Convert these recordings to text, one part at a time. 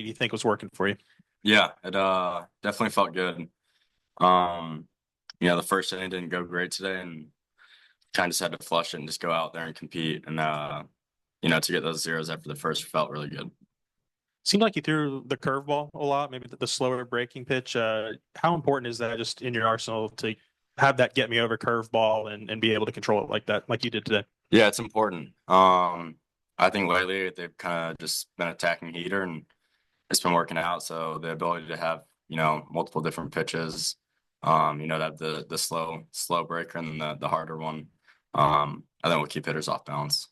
you think was working for you? Yeah, it definitely felt good. Um, the first inning didn't go great today, and kind of just had to flush it and just go out there and compete. And to get those zeros after the first felt really good. Seemed like you threw the curveball a lot, maybe the slower breaking pitch. How important is that just in your arsenal to have that get me over curveball and be able to control it like that, like you did today? Yeah, it's important. I think lately they've kind of just been attacking heater, and it's been working out. So the ability to have multiple different pitches, that the slow breaker and then the harder one, I think will keep hitters off balance.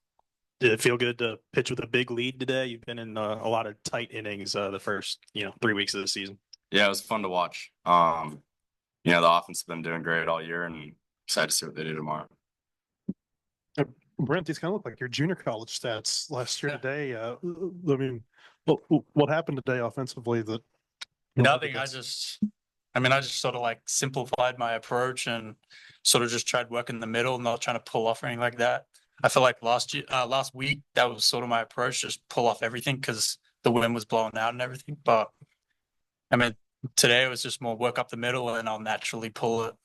Did it feel good to pitch with a big lead today? You've been in a lot of tight innings the first 3 weeks of the season. Yeah, it was fun to watch. The offense has been doing great all year, and excited to see what they do tomorrow. Brent, these kind of look like your junior college stats last year today. I mean, what happened today offensively that Nothing. I just sort of like simplified my approach and sort of just tried working the middle, not trying to pull off or anything like that. I feel like last week, that was sort of my approach, just pull off everything because the wind was blowing out and everything. But I mean, today it was just more work up the middle and I'll naturally pull it.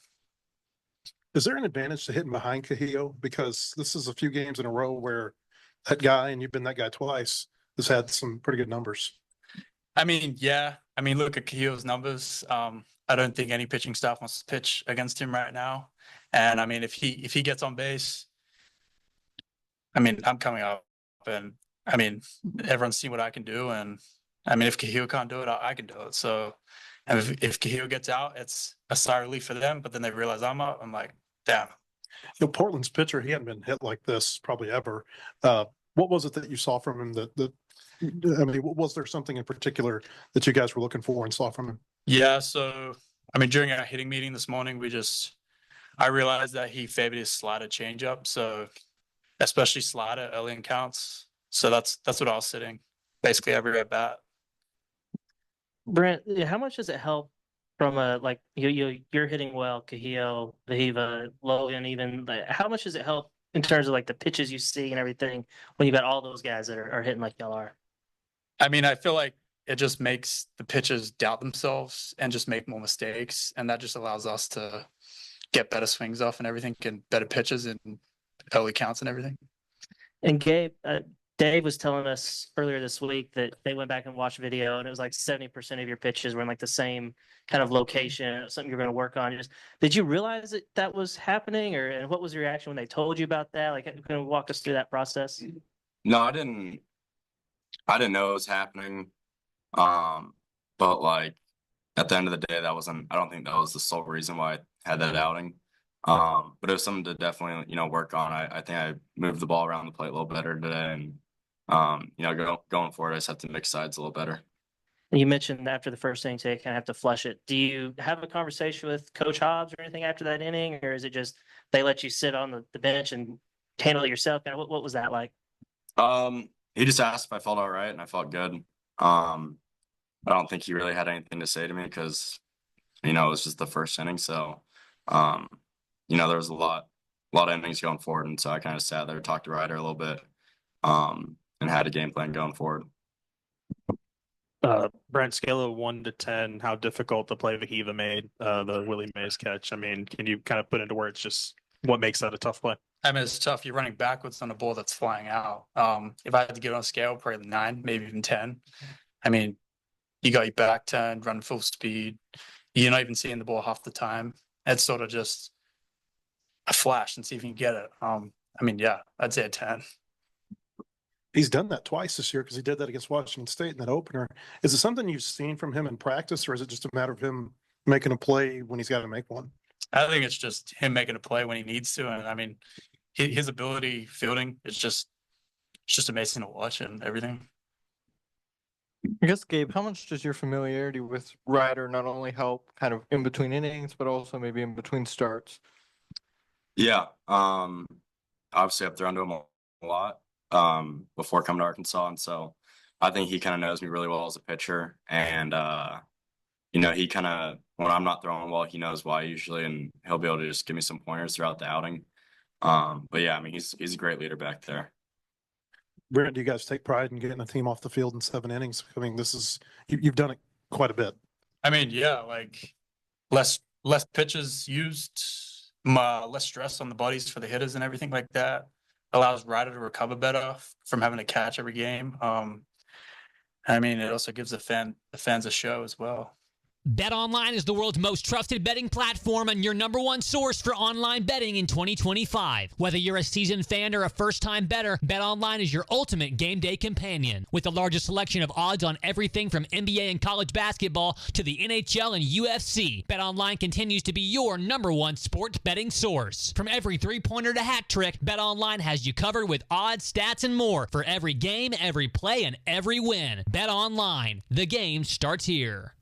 Is there an advantage to hitting behind Cahillo? Because this is a few games in a row where that guy, and you've been that guy twice, has had some pretty good numbers. I mean, yeah. I mean, look at Cahillo's numbers. I don't think any pitching staff wants to pitch against him right now. And I mean, if he gets on base, I mean, I'm coming up, and I mean, everyone's seen what I can do, and I mean, if Cahillo can't do it, I can do it. So, and if Cahillo gets out, it's a sigh of relief for them. But then they realize I'm up. I'm like, damn. Portland's pitcher, he hadn't been hit like this probably ever. What was it that you saw from him I mean, was there something in particular that you guys were looking for and saw from him? Yeah. So, I mean, during our hitting meeting this morning, I realized that he favored his slider changeup. So, especially slider early in counts. So that's what I was sitting basically every at bat. Brent, how much does it help from like you're hitting well, Cahillo, Vahiva, Logan, even like, how much does it help in terms of like the pitches you see and everything when you got all those guys that are hitting like y'all are? I mean, I feel like it just makes the pitchers doubt themselves and just make more mistakes, and that just allows us to get better swings off and everything, and better pitches and early counts and everything. And Gabe, Dave was telling us earlier this week that they went back and watched video, and it was like 70% of your pitches were in like the same kind of location, something you're going to work on. Did you realize that was happening, and what was your reaction when they told you about that? Like, can you walk us through that process? No, I didn't. I didn't know it was happening. But like at the end of the day, I don't think that was the sole reason why I had that outing. But it was something to definitely, work on. I think I moved the ball around the plate a little better today, and going forward, I just have to mix sides a little better. You mentioned after the first inning today, kind of have to flush it. Do you have a conversation with Coach Hobbs or anything after that inning, or is it just they let you sit on the bench and handle it yourself? Kind of what was that like? He just asked if I felt all right, and I felt good. I don't think he really had anything to say to me because, it was just the first inning. So, there was a lot of innings going forward, and so I kind of sat there, talked to Ryder a little bit, and had a game plan going forward. Brent, scale of 1 to 10, how difficult the play Vahiva made, the Willie Mays catch. I mean, can you kind of put into words just what makes that a tough play? I mean, it's tough. You're running backwards on a ball that's flying out. If I had to give it on a scale, probably 9, maybe even 10. I mean, you got your back turned, running full speed. You're not even seeing the ball half the time. It's sort of just a flash and see if you can get it. I mean, yeah, I'd say a 10. He's done that twice this year because he did that against Washington State in that opener. Is it something you've seen from him in practice, or is it just a matter of him making a play when he's got to make one? I think it's just him making a play when he needs to. And I mean, his ability fielding is just amazing to watch and everything. I guess, Gabe, how much does your familiarity with Ryder not only help kind of in between innings, but also maybe in between starts? Yeah. Obviously I've thrown to him a lot before coming to Arkansas. And so I think he kind of knows me really well as a pitcher. And, he kind of, when I'm not throwing well, he knows why usually, and he'll be able to just give me some pointers throughout the outing. But yeah, I mean, he's a great leader back there. Brent, do you guys take pride in getting a team off the field in 7 innings? I mean, you've done it quite a bit. I mean, yeah, like less pitches used, less stress on the bodies for the hitters and everything like that. Allows Ryder to recover better from having to catch every game. I mean, it also gives the fans a show as well. BetOnline is the world's most trusted betting platform and your number one source for online betting in 2025. Whether you're a seasoned fan or a first-time bettor, BetOnline is your ultimate game day companion. With the largest selection of odds on everything from NBA and college basketball to the NHL and UFC, BetOnline continues to be your number one sports betting source. From every three-pointer to hat trick, BetOnline has you covered with odds, stats, and more for every game, every play, and every win. BetOnline, the game starts here.